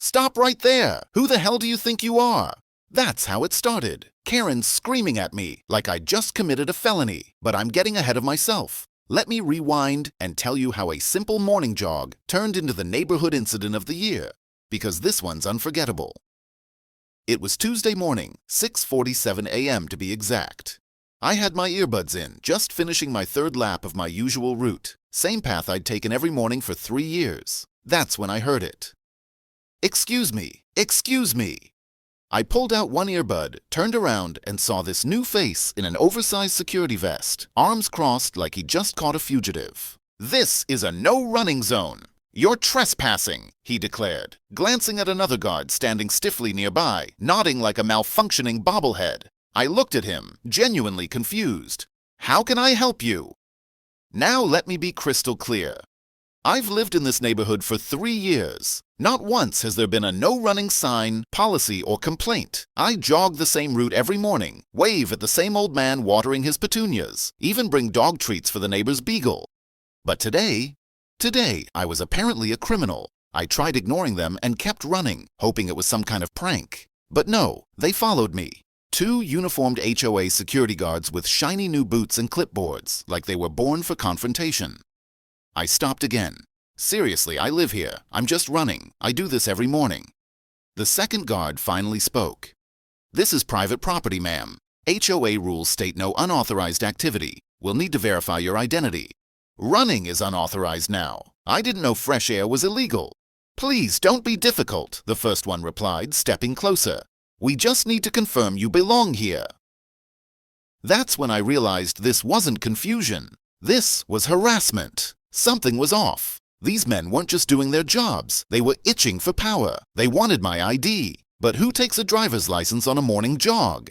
Stop right there! Who the hell do you think you are? That's how it started. Karen screaming at me like I just committed a felony, but I'm getting ahead of myself. Let me rewind and tell you how a simple morning jog turned into the neighborhood incident of the year, because this one's unforgettable. It was Tuesday morning, 6:47 a.m. to be exact. I had my earbuds in, just finishing my third lap of my usual route, same path I'd taken every morning for 3 years. That's when I heard it. "Excuse me, excuse me." I pulled out one earbud, turned around, and saw this new face in an oversized security vest, arms crossed like he just caught a fugitive. "This is a no-running zone. You're trespassing," he declared, glancing at another guard standing stiffly nearby, nodding like a malfunctioning bobblehead. I looked at him, genuinely confused. "How can I help you?" Now let me be crystal clear. I've lived in this neighborhood for 3 years. Not once has there been a no-running sign, policy, or complaint. I jog the same route every morning, wave at the same old man watering his petunias, even bring dog treats for the neighbor's beagle. But today I was apparently a criminal. I tried ignoring them and kept running, hoping it was some kind of prank. But no, they followed me. 2 uniformed HOA security guards with shiny new boots and clipboards, like they were born for confrontation. I stopped again. "Seriously, I live here. I'm just running. I do this every morning." The second guard finally spoke. "This is private property, ma'am. HOA rules state no unauthorized activity. We'll need to verify your identity." "Running is unauthorized now. I didn't know fresh air was illegal." "Please don't be difficult," the first one replied, stepping closer. "We just need to confirm you belong here." That's when I realized this wasn't confusion. This was harassment. Something was off. These men weren't just doing their jobs. They were itching for power. They wanted my ID. But who takes a driver's license on a morning jog?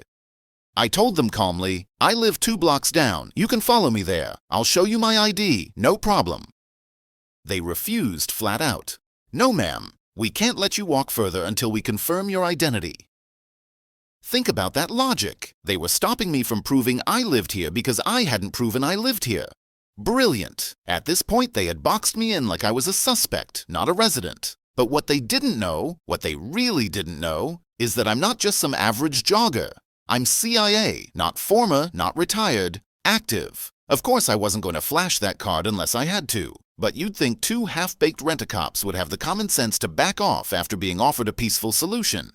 I told them calmly, "I live 2 blocks down. You can follow me there. I'll show you my ID. No problem." They refused flat out. "No, ma'am. We can't let you walk further until we confirm your identity." Think about that logic. They were stopping me from proving I lived here because I hadn't proven I lived here. Brilliant. At this point, they had boxed me in like I was a suspect, not a resident. But what they didn't know, what they really didn't know, is that I'm not just some average jogger. I'm CIA, not former, not retired, active. Of course, I wasn't going to flash that card unless I had to. But you'd think 2 half-baked rent-a-cops would have the common sense to back off after being offered a peaceful solution.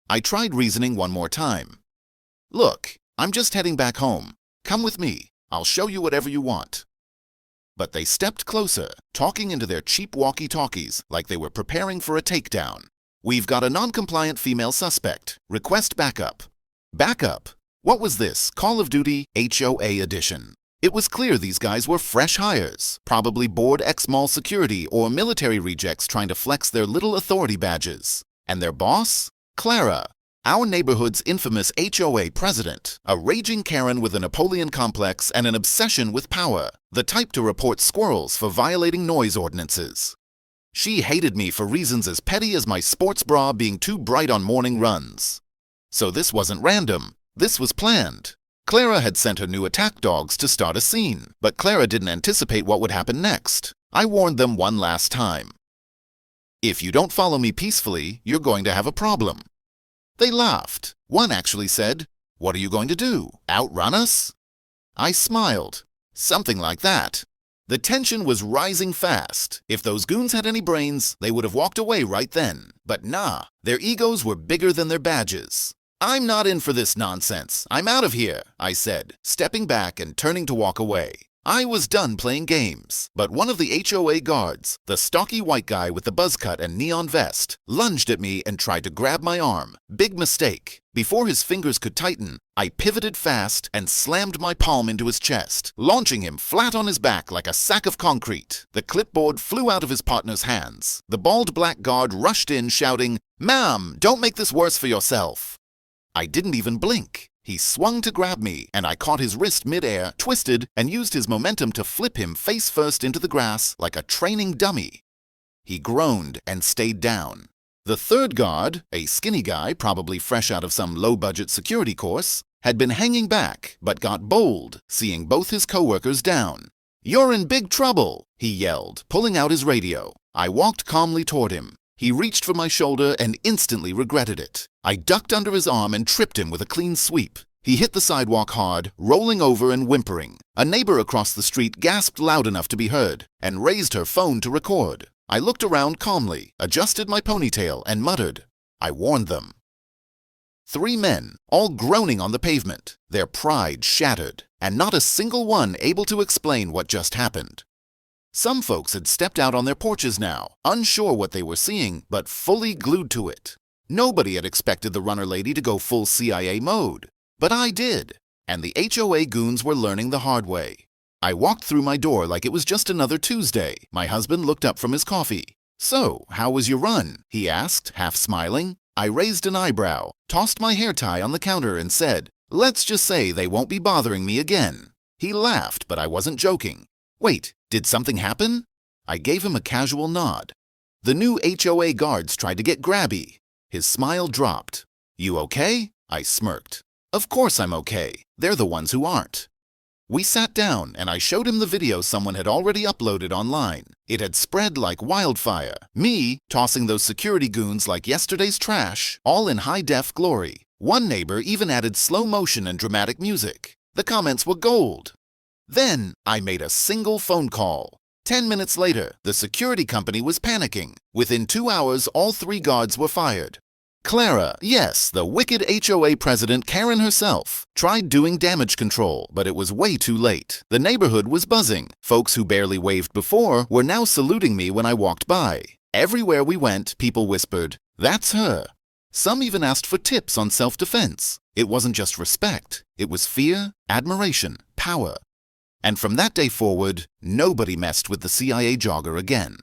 I tried reasoning one more time. "Look, I'm just heading back home. Come with me. I'll show you whatever you want." But they stepped closer, talking into their cheap walkie-talkies like they were preparing for a takedown. "We've got a non-compliant female suspect. Request backup." Backup? What was this, Call of Duty HOA edition? It was clear these guys were fresh hires, probably bored ex-mall security or military rejects trying to flex their little authority badges. And their boss? Clara, our neighborhood's infamous HOA president, a raging Karen with a Napoleon complex and an obsession with power, the type to report squirrels for violating noise ordinances. She hated me for reasons as petty as my sports bra being too bright on morning runs. So this wasn't random. This was planned. Clara had sent her new attack dogs to start a scene, but Clara didn't anticipate what would happen next. I warned them one last time. "If you don't follow me peacefully, you're going to have a problem." They laughed. One actually said, "What are you going to do? Outrun us?" I smiled. Something like that. The tension was rising fast. If those goons had any brains, they would have walked away right then. But nah, their egos were bigger than their badges. "I'm not in for this nonsense. I'm out of here," I said, stepping back and turning to walk away. I was done playing games, but one of the HOA guards, the stocky white guy with the buzz cut and neon vest, lunged at me and tried to grab my arm. Big mistake. Before his fingers could tighten, I pivoted fast and slammed my palm into his chest, launching him flat on his back like a sack of concrete. The clipboard flew out of his partner's hands. The bald black guard rushed in shouting, "Ma'am, don't make this worse for yourself." I didn't even blink. He swung to grab me, and I caught his wrist midair, twisted, and used his momentum to flip him face first into the grass like a training dummy. He groaned and stayed down. The third guard, a skinny guy probably fresh out of some low-budget security course, had been hanging back but got bold, seeing both his coworkers down. "You're in big trouble," he yelled, pulling out his radio. I walked calmly toward him. He reached for my shoulder and instantly regretted it. I ducked under his arm and tripped him with a clean sweep. He hit the sidewalk hard, rolling over and whimpering. A neighbor across the street gasped loud enough to be heard and raised her phone to record. I looked around calmly, adjusted my ponytail, and muttered, "I warned them." 3 men, all groaning on the pavement, their pride shattered, and not a single one able to explain what just happened. Some folks had stepped out on their porches now, unsure what they were seeing, but fully glued to it. Nobody had expected the runner lady to go full CIA mode. But I did, and the HOA goons were learning the hard way. I walked through my door like it was just another Tuesday. My husband looked up from his coffee. "So, how was your run?" he asked, half smiling. I raised an eyebrow, tossed my hair tie on the counter, and said, "Let's just say they won't be bothering me again." He laughed, but I wasn't joking. "Wait, did something happen?" I gave him a casual nod. The new HOA guards tried to get grabby. His smile dropped. "You okay?" I smirked. "Of course I'm okay. They're the ones who aren't." We sat down and I showed him the video someone had already uploaded online. It had spread like wildfire. Me tossing those security goons like yesterday's trash, all in high-def glory. One neighbor even added slow motion and dramatic music. The comments were gold. Then I made a single phone call. 10 minutes later, the security company was panicking. Within 2 hours, all 3 guards were fired. Clara, yes, the wicked HOA president Karen herself, tried doing damage control, but it was way too late. The neighborhood was buzzing. Folks who barely waved before were now saluting me when I walked by. Everywhere we went, people whispered, "That's her." Some even asked for tips on self-defense. It wasn't just respect. It was fear, admiration, power. And from that day forward, nobody messed with the CIA jogger again.